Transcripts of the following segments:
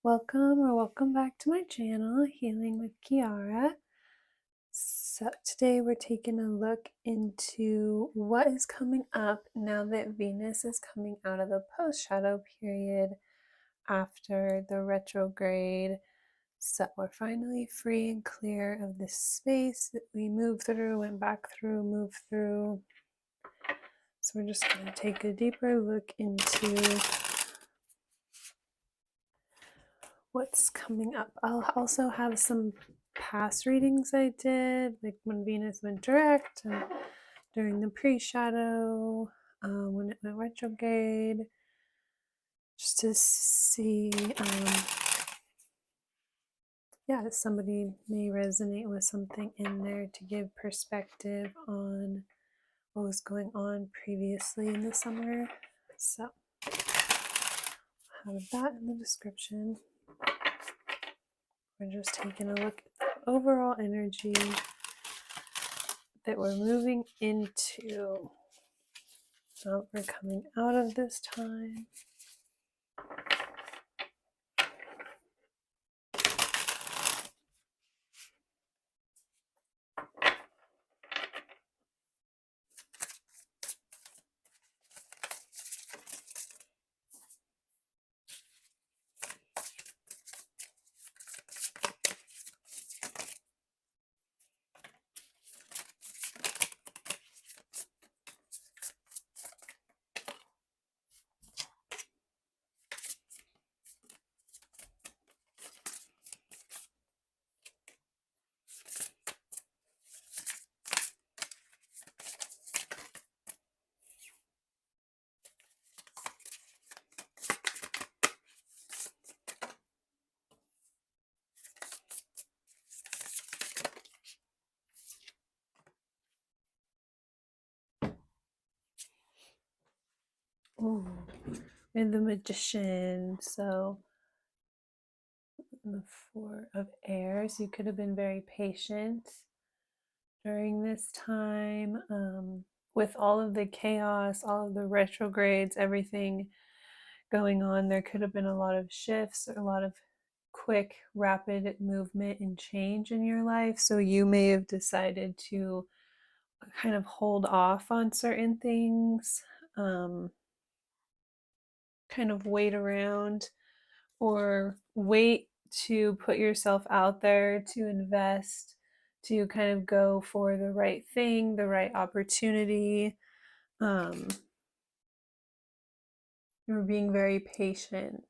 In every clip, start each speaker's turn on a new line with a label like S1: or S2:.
S1: Welcome or welcome back to my channel, Healing with Kearra. So today we're taking a look into what is coming up now that Venus is coming out of the post-shadow period after the retrograde. So we're finally free and clear of this space that we moved through, went back through, moved through. So we're just going to take a deeper look into what's coming up. I'll also have some past readings I did, like when Venus went direct and during the pre-shadow, when it went retrograde, just to see, somebody may resonate with something in there to give perspective on what was going on previously in the summer. So have that in the description. We're just taking a look at the overall energy that we're moving into. So we're coming out of this time. Ooh, and the Magician. So the Four of Airs, you could have been very patient during this time, with all of the chaos, all of the retrogrades, everything going on. There could have been a lot of shifts, a lot of quick, rapid movement and change in your life. So you may have decided to kind of hold off on certain things, kind of wait around, or wait to put yourself out there, to invest, to kind of go for the right thing, the right opportunity. You're being very patient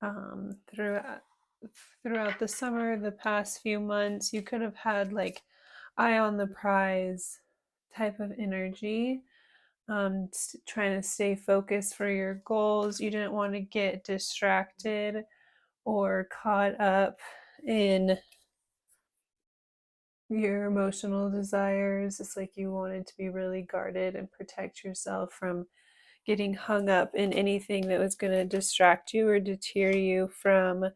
S1: throughout the summer, the past few months. You could have had like eye on the prize type of energy, trying to stay focused for your goals. You didn't want to get distracted or caught up in your emotional desires. It's like you wanted to be really guarded and protect yourself from getting hung up in anything that was going to distract you or deter you from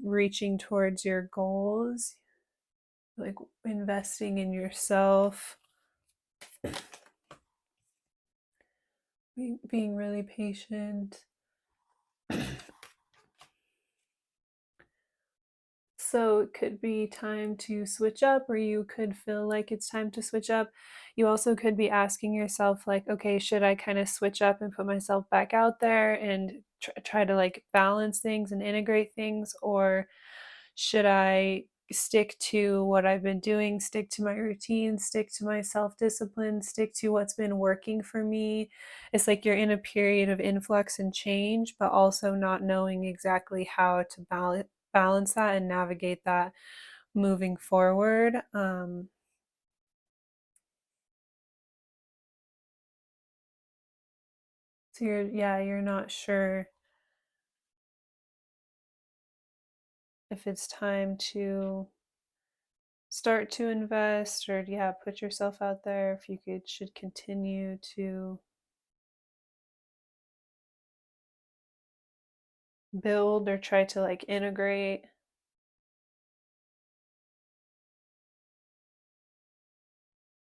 S1: reaching towards your goals, like investing in yourself, being really patient. So it could be time to switch up, or you could feel like it's time to switch up. You also could be asking yourself, like, okay, should I kind of switch up and put myself back out there and try to like balance things and integrate things? Or should I stick to what I've been doing, stick to my routine, stick to my self-discipline, stick to what's been working for me? It's like you're in a period of influx and change, but also not knowing exactly how to balance that and navigate that moving forward. So you're not sure if it's time to start to invest, or put yourself out there, if you should continue to build or try to like integrate.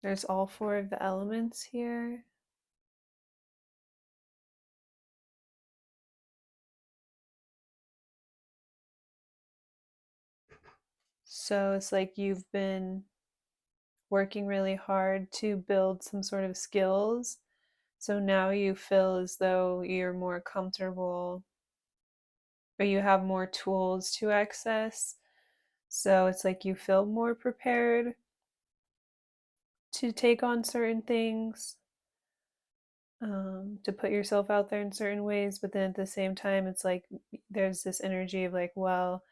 S1: There's all four of the elements here. So it's like you've been working really hard to build some sort of skills. So now you feel as though you're more comfortable or you have more tools to access. So it's like you feel more prepared to take on certain things, to put yourself out there in certain ways. But then at the same time, it's like there's this energy of like, well,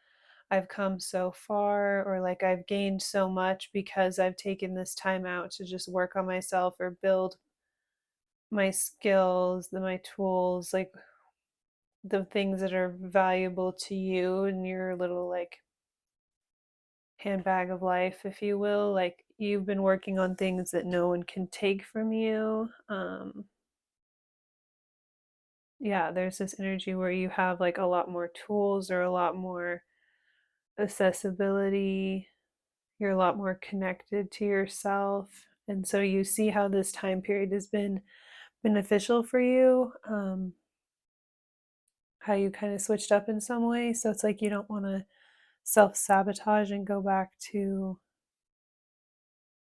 S1: I've come so far, or like I've gained so much because I've taken this time out to just work on myself or build my skills, my tools, like the things that are valuable to you and your little like handbag of life, if you will. Like you've been working on things that no one can take from you. Yeah, there's this energy where you have like a lot more tools or a lot more accessibility. You're a lot more connected to yourself. And so you see how this time period has been beneficial for you, how you kind of switched up in some way. So it's like you don't want to self sabotage and go back to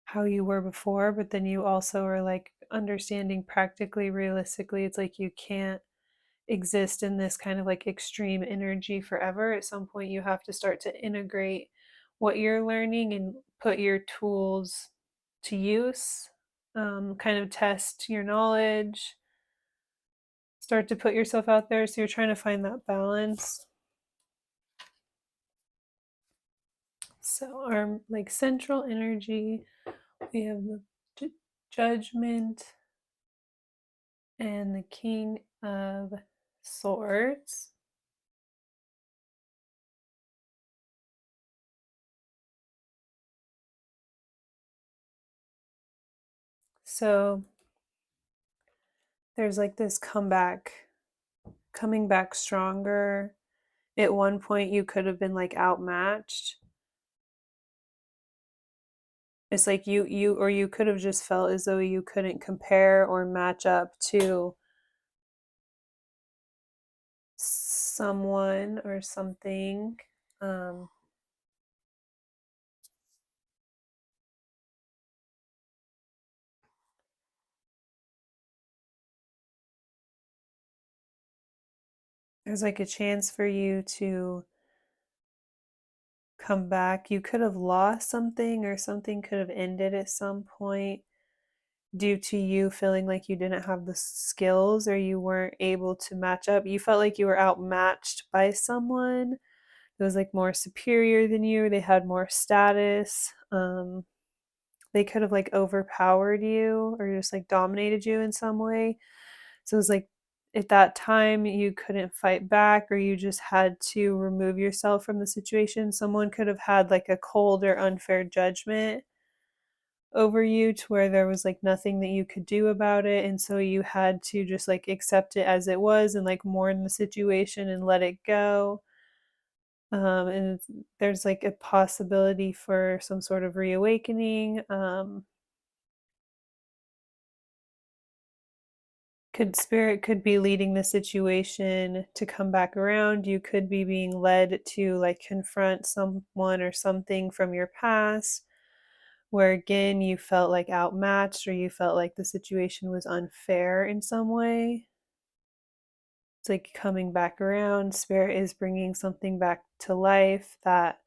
S1: how you were before, but then you also are like understanding practically, realistically, it's like you can't exist in this kind of like extreme energy forever. At some point, you have to start to integrate what you're learning and put your tools to use, kind of test your knowledge, start to put yourself out there. So you're trying to find that balance. So, our like central energy, we have the judgment and the King of Swords. So there's like this coming back stronger. At one point, you could have been like outmatched. It's like you could have just felt as though you couldn't compare or match up to someone or something. Um, there's like a chance for you to come back. You could have lost something, or something could have ended at some point due to you feeling like you didn't have the skills or you weren't able to match up. You felt like you were outmatched by someone that was like more superior than you. They had more status. They could have like overpowered you or just like dominated you in some way. So it was like at that time you couldn't fight back, or you just had to remove yourself from the situation. Someone could have had like a cold or unfair judgment over you to where there was like nothing that you could do about it, and so you had to just like accept it as it was and like mourn the situation and let it go. And there's like a possibility for some sort of reawakening. Could be leading the situation to come back around. You could be being led to like confront someone or something from your past where again you felt like outmatched or you felt like the situation was unfair in some way. It's like coming back around. Spirit is bringing something back to life that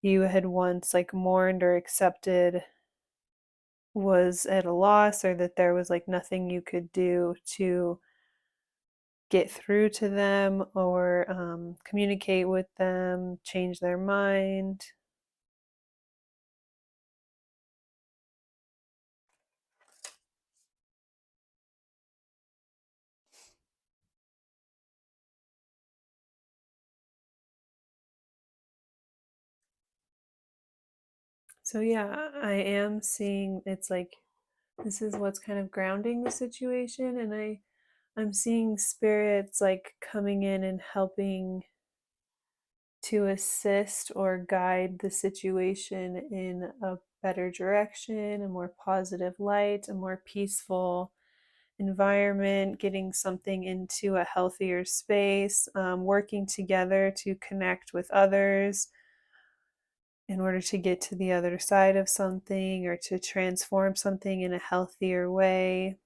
S1: you had once like mourned or accepted was at a loss, or that there was like nothing you could do to get through to them or communicate with them, change their mind. So yeah, I am seeing it's like this is what's kind of grounding the situation, and I'm seeing spirits like coming in and helping to assist or guide the situation in a better direction, a more positive light, a more peaceful environment, getting something into a healthier space, working together to connect with others in order to get to the other side of something or to transform something in a healthier way.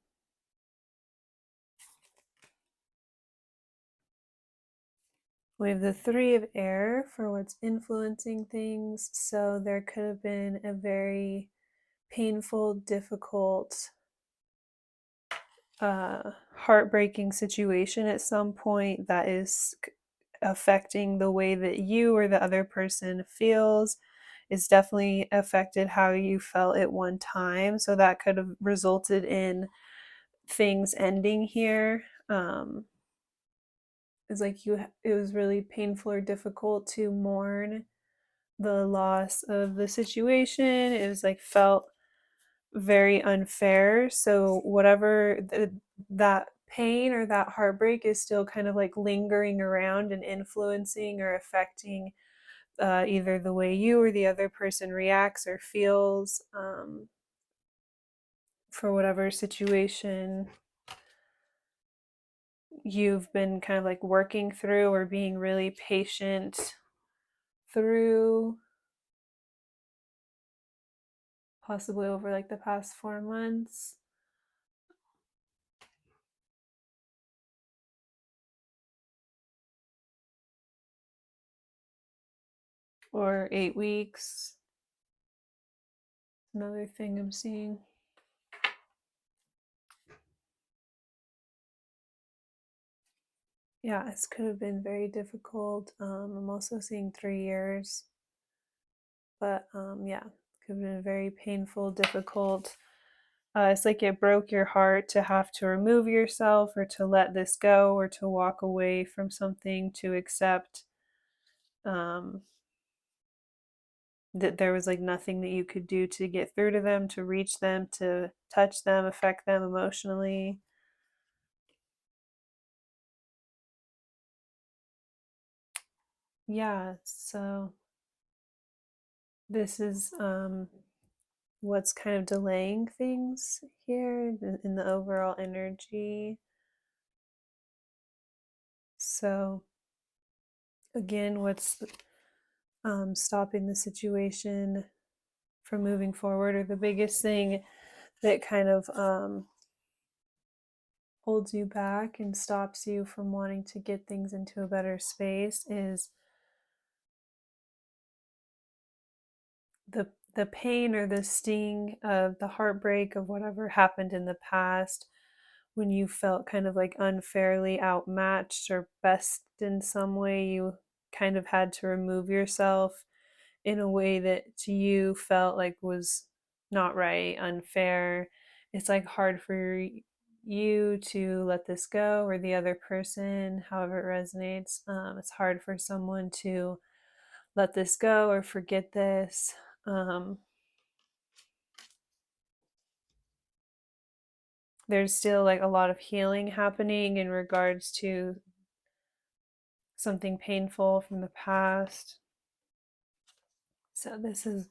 S1: We have the three of air for what's influencing things. So there could have been a very painful, difficult, heartbreaking situation at some point that is affecting the way that you or the other person feels. It's definitely affected how you felt at one time. So that could have resulted in things ending here. It's like it was really painful or difficult to mourn the loss of the situation. It was like felt very unfair. So whatever that pain or that heartbreak is still kind of like lingering around and influencing or affecting either the way you or the other person reacts or feels, for whatever situation you've been kind of like working through or being really patient through, possibly over like the past 4 months or 8 weeks. Another thing I'm seeing. Yeah, this could have been very difficult. I'm also seeing 3 years, but yeah, could have been very painful, difficult. It's like it broke your heart to have to remove yourself or to let this go or to walk away from something, to accept um, that there was like nothing that you could do to get through to them, to reach them, to touch them, affect them emotionally. Yeah, so this is what's kind of delaying things here in the overall energy. So, again, what's stopping the situation from moving forward, or the biggest thing that kind of holds you back and stops you from wanting to get things into a better space, is the the pain or the sting of the heartbreak of whatever happened in the past, when you felt kind of like unfairly outmatched or best in some way. You kind of had to remove yourself in a way that to you felt like was not right, unfair. It's like hard for you to let this go, or the other person, however it resonates. It's hard for someone to let this go or forget this. Um, there's still like a lot of healing happening in regards to something painful from the past. So this is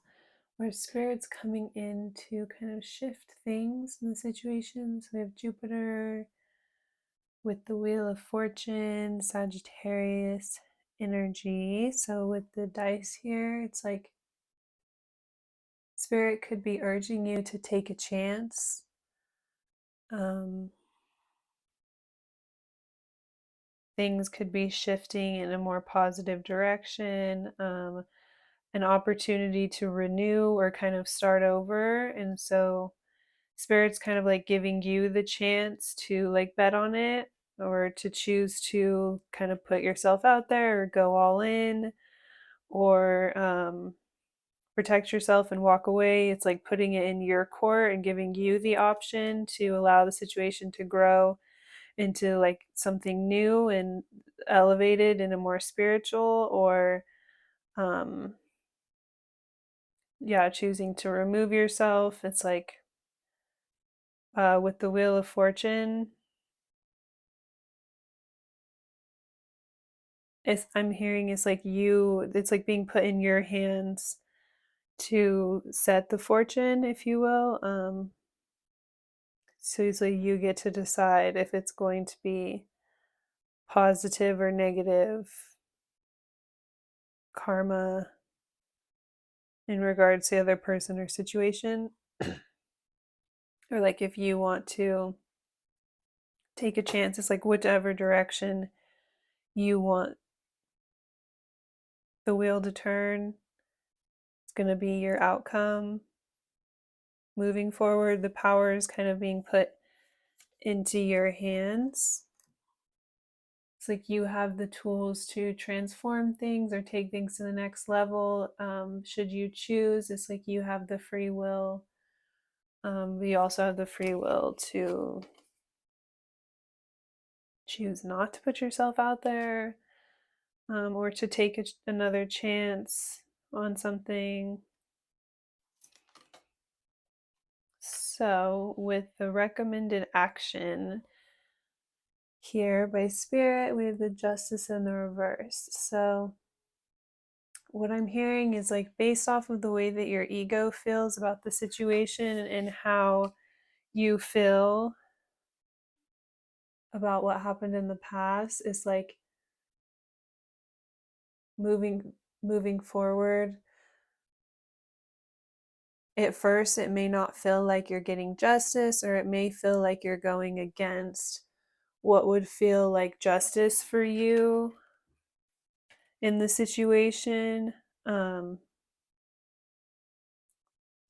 S1: where spirit's coming in to kind of shift things in the situation. So we have Jupiter with the Wheel of Fortune, Sagittarius energy. So with the dice here, it's like spirit could be urging you to take a chance. Things could be shifting in a more positive direction. An opportunity to renew or kind of start over. And so spirit's kind of like giving you the chance to like bet on it, or to choose to kind of put yourself out there or go all in, or protect yourself and walk away. It's like putting it in your court and giving you the option to allow the situation to grow into like something new and elevated in a more spiritual, or um yeah, choosing to remove yourself. It's like with the Wheel of Fortune, is I'm hearing is like you, it's like being put in your hands to set the fortune, if you will. So it's like you get to decide if it's going to be positive or negative karma in regards to the other person or situation. Or like if you want to take a chance, it's like whichever direction you want the wheel to turn, it's going to be your outcome moving forward. The power is kind of being put into your hands. It's like you have the tools to transform things or take things to the next level. Should you choose, it's like you have the free will. We also have the free will to choose not to put yourself out there, or to take another chance on something. So, with the recommended action here by Spirit, we have the Justice in the reverse. So, what I'm hearing is like based off of the way that your ego feels about the situation and how you feel about what happened in the past, is like moving forward. At first, it may not feel like you're getting justice, or it may feel like you're going against what would feel like justice for you in the situation. So,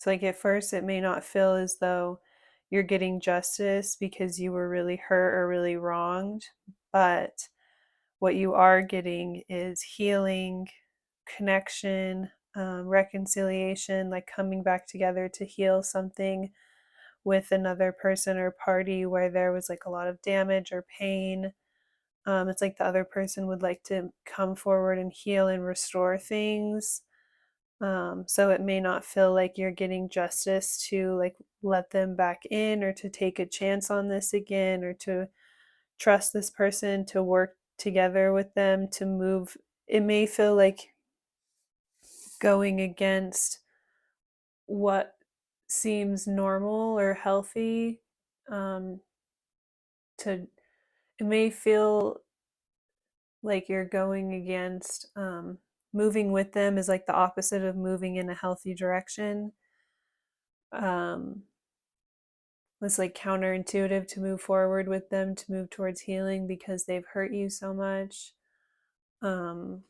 S1: like, at first, it may not feel as though you're getting justice because you were really hurt or really wronged, but what you are getting is healing, connection, reconciliation, like coming back together to heal something with another person or party where there was like a lot of damage or pain. It's like the other person would like to come forward and heal and restore things. So it may not feel like you're getting justice to like let them back in, or to take a chance on this again, or to trust this person, to work together with them to move. It may feel like going against what seems normal or healthy. To It may feel like you're going against, moving with them is like the opposite of moving in a healthy direction. um it's like counterintuitive to move forward with them, to move towards healing, because they've hurt you so much. um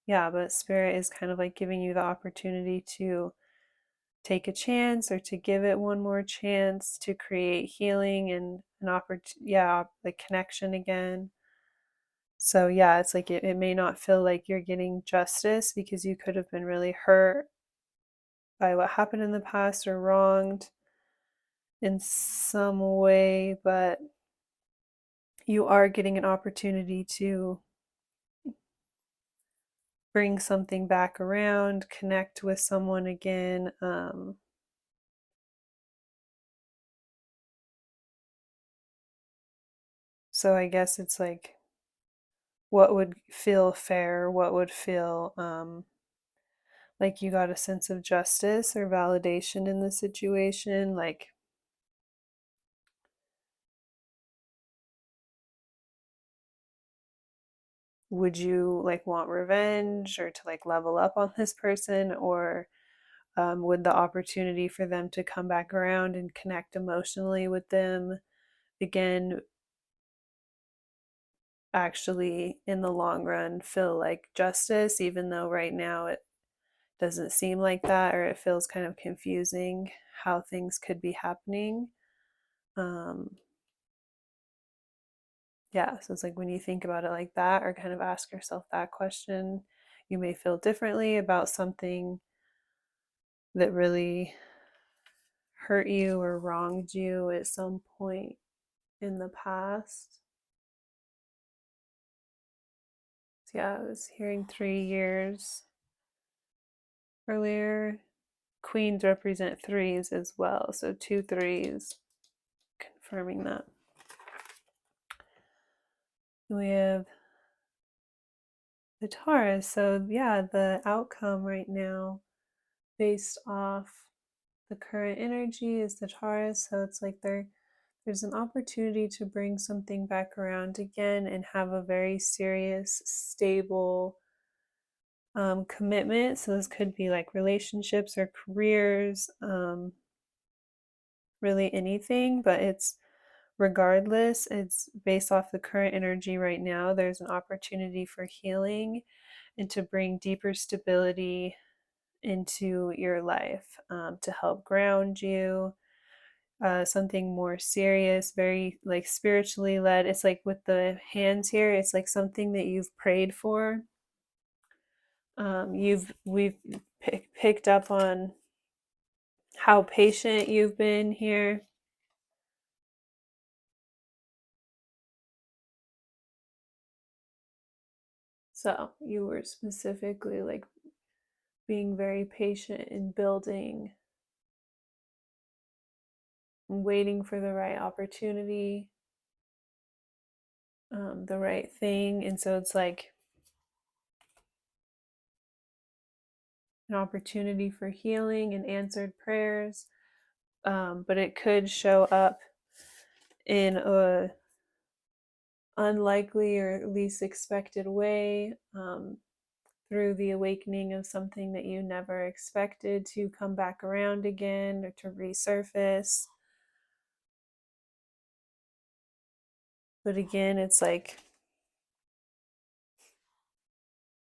S1: yeah, but Spirit is kind of like giving you the opportunity to take a chance, or to give it one more chance to create healing and an opportunity, yeah, like connection again. So yeah, it's like it may not feel like you're getting justice because you could have been really hurt by what happened in the past or wronged in some way, but you are getting an opportunity to bring something back around, connect with someone again. So I guess it's like, what would feel fair, what would feel like you got a sense of justice or validation in the situation. Like, would you like want revenge, or to like level up on this person, or would the opportunity for them to come back around and connect emotionally with them again actually in the long run feel like justice, even though right now it doesn't seem like that, or it feels kind of confusing how things could be happening. um yeah, so it's like when you think about it like that, or kind of ask yourself that question, you may feel differently about something that really hurt you or wronged you at some point in the past. So yeah, I was hearing 3 years earlier. Queens represent threes as well, so 2 3s, confirming that. We have the Taurus. So yeah, the outcome right now based off the current energy is the Taurus. So it's like there's an opportunity to bring something back around again and have a very serious, stable commitment. So this could be like relationships or careers, really anything, but it's regardless, it's based off the current energy right now. There's an opportunity for healing and to bring deeper stability into your life, to help ground you. Something more serious, very like spiritually led. It's like with the hands here, it's like something that you've prayed for. We've picked up on how patient you've been here. So you were specifically like being very patient in building, waiting for the right opportunity, the right thing. And so it's like an opportunity for healing and answered prayers. But it could show up in a unlikely or least expected way, through the awakening of something that you never expected to come back around again or to resurface. But again, it's like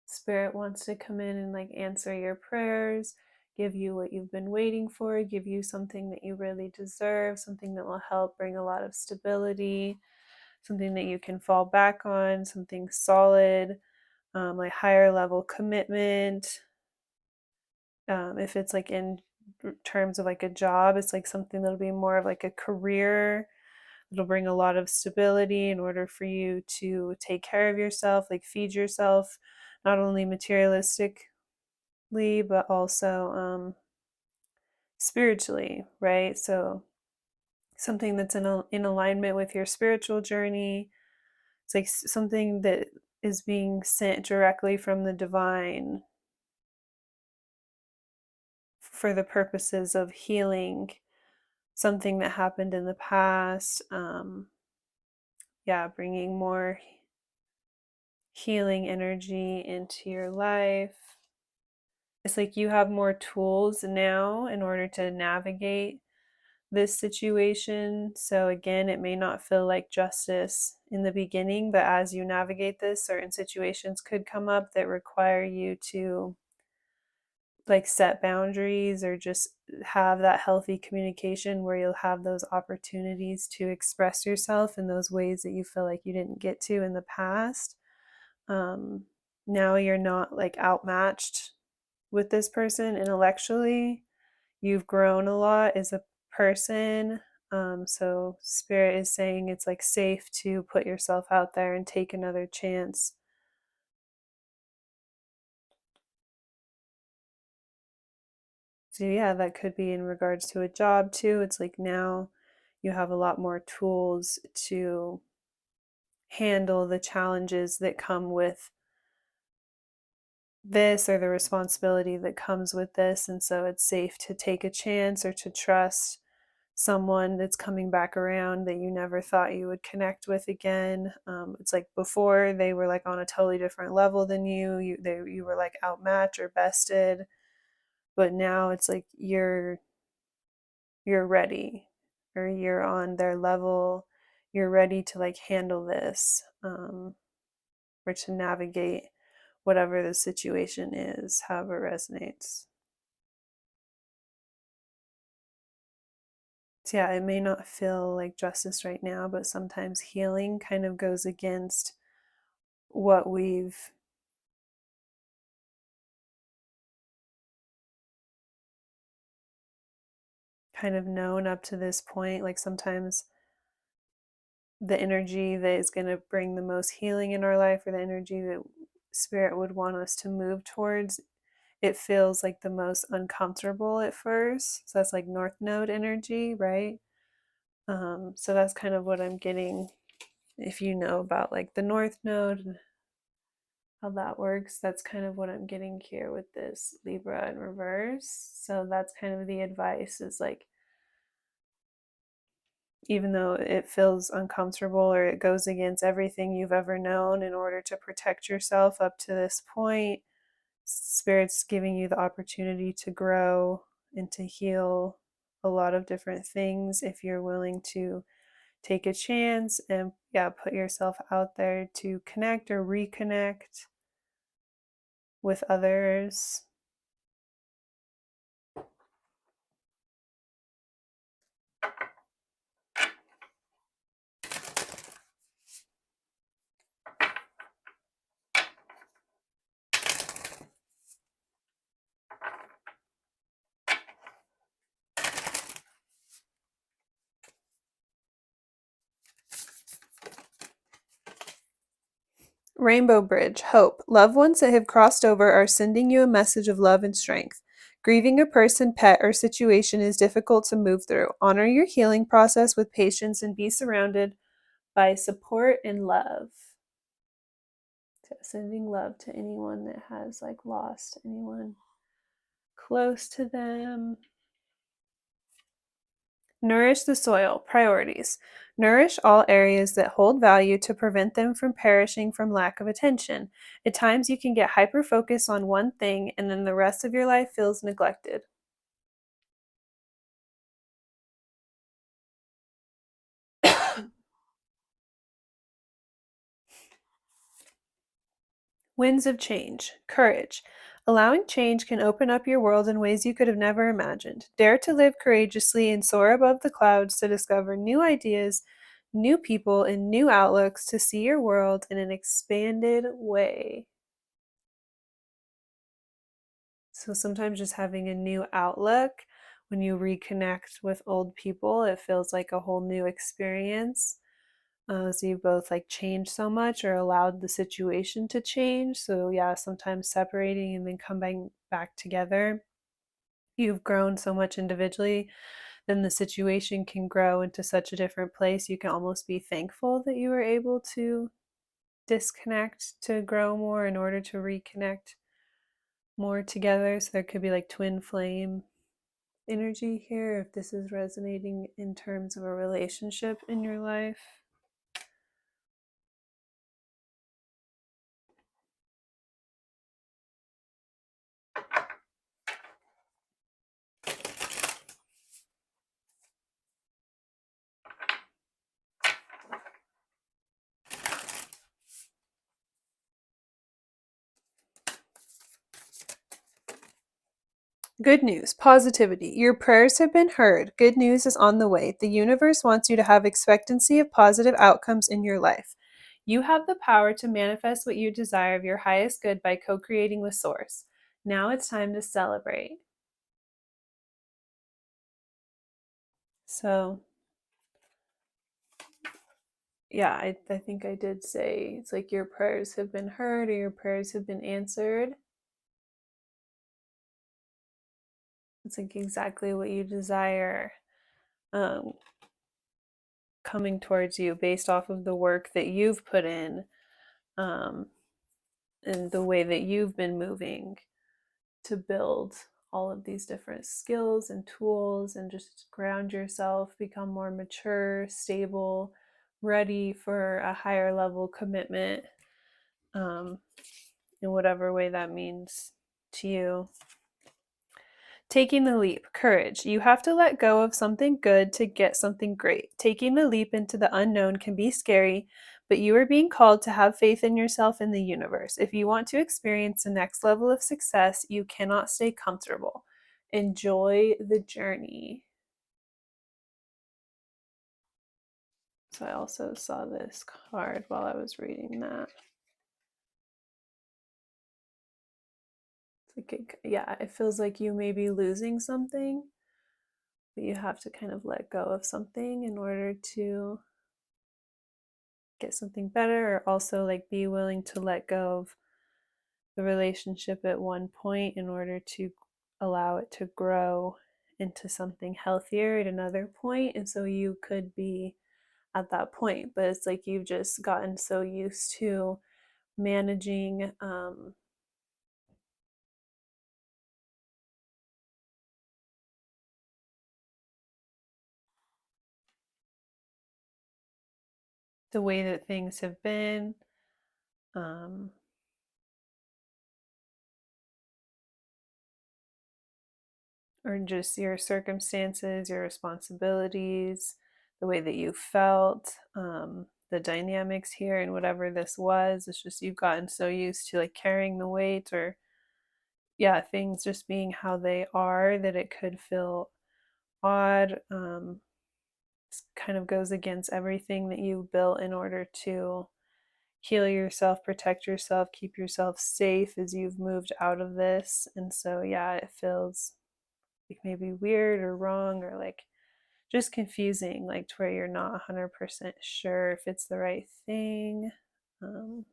S1: Spirit wants to come in and like answer your prayers, give you what you've been waiting for, give you something that you really deserve, something that will help bring a lot of stability, something that you can fall back on, something solid, like higher level commitment. If it's like in terms of like a job, it's like something that'll be more of like a career. It'll bring a lot of stability in order for you to take care of yourself, like feed yourself, not only materialistically, but also spiritually, right? So something that's in alignment with your spiritual journey. It's like something that is being sent directly from the divine for the purposes of healing something that happened in the past. Yeah, bringing more healing energy into your life. It's like you have more tools now in order to navigate this situation. So, again, it may not feel like justice in the beginning, but as you navigate this, certain situations could come up that require you to like set boundaries or just have that healthy communication where you'll have those opportunities to express yourself in those ways that you feel like you didn't get to in the past. um, Now you're not like outmatched with this person intellectually. You've grown a lot as a person. So Spirit is saying it's like safe to put yourself out there and take another chance. So yeah, that could be in regards to a job too. It's like now you have a lot more tools to handle the challenges that come with this or the responsibility that comes with this. And so it's safe to take a chance or to trust someone that's coming back around that you never thought you would connect with again. It's like before they were like on a totally different level than you. You were like outmatched or bested, but now it's like you're ready, or you're on their level. You're ready to like handle this, or to navigate whatever the situation is, however it resonates. So yeah, it may not feel like justice right now, but sometimes healing kind of goes against what we've kind of known up to this point. Like sometimes the energy that is going to bring the most healing in our life, or the energy that Spirit would want us to move towards, it feels like the most uncomfortable at first. So that's like North Node energy, right? So that's kind of what I'm getting. If you know about like the North Node and how that works, that's kind of what I'm getting here with this Libra in reverse. So that's kind of the advice, is like, even though it feels uncomfortable or it goes against everything you've ever known in order to protect yourself up to this point, Spirit's giving you the opportunity to grow and to heal a lot of different things if you're willing to take a chance and, yeah, put yourself out there to connect or reconnect with others. Rainbow Bridge, hope. Loved ones that have crossed over are sending you a message of love and strength. Grieving a person, pet, or situation is difficult to move through. Honor your healing process with patience and be surrounded by support and love. So sending love to anyone that has like lost anyone close to them. Nourish the soil. Priorities. Nourish all areas that hold value to prevent them from perishing from lack of attention. At times, you can get hyper focused on one thing and then the rest of your life feels neglected. Winds of change. Courage. Allowing change can open up your world in ways you could have never imagined. Dare to live courageously and soar above the clouds to discover new ideas, new people, and new outlooks to see your world in an expanded way. So sometimes just having a new outlook when you reconnect with old people, it feels like a whole new experience. So you both like changed so much or allowed the situation to change. So yeah, sometimes separating and then coming back together. You've grown so much individually, then the situation can grow into such a different place. You can almost be thankful that you were able to disconnect to grow more in order to reconnect more together. So there could be like twin flame energy here if this is resonating in terms of a relationship in your life. Good news, positivity. Your prayers have been heard. Good news is on the way. The universe wants you to have expectancy of positive outcomes in your life. You have the power to manifest what you desire of your highest good by co creating with Source. Now it's time to celebrate. So, yeah, I think I did say it's like your prayers have been heard or your prayers have been answered. It's like exactly what you desire. Um, Coming towards you based off of the work that you've put in, um, and the way that you've been moving to build all of these different skills and tools and just ground yourself, become more mature, stable, ready for a higher level commitment, um, in whatever way that means to you. Taking the leap, courage. You have to let go of something good to get something great. Taking the leap into the unknown can be scary, but you are being called to have faith in yourself and the universe. If you want to experience the next level of success, you cannot stay comfortable. Enjoy the journey. So I also saw this card while I was reading that. It's like yeah, it feels like you may be losing something, but you have to kind of let go of something in order to get something better, or also like be willing to let go of the relationship at one point in order to allow it to grow into something healthier at another point. And so you could be at that point, but it's like you've just gotten so used to managing the way that things have been, um, or just your circumstances, your responsibilities, the way that you felt, the dynamics here, and whatever this was. It's just you've gotten so used to like carrying the weight, or yeah, things just being how they are, that it could feel odd. This kind of goes against everything that you built in order to heal yourself, protect yourself, keep yourself safe as you've moved out of this. And so, yeah, it feels like maybe weird or wrong, or like just confusing, like to where you're not 100% sure if it's the right thing. Um,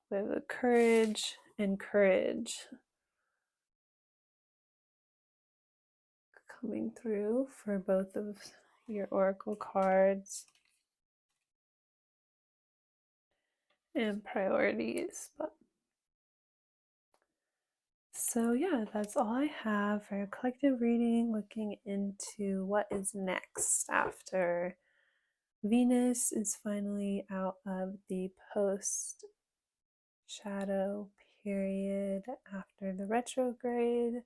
S1: with the courage and courage coming through for both of your oracle cards, and priorities. But so, yeah, that's all I have for a collective reading, looking into what is next after Venus is finally out of the post shadow period after the retrograde.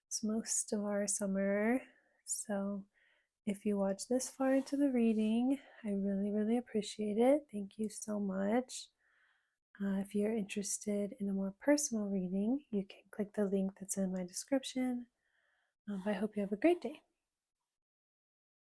S1: It's most of our summer. So, if you watch this far into the reading, I really, really appreciate it. Thank you so much. If you're interested in a more personal reading, you can click the link that's in my description. I hope you have a great day.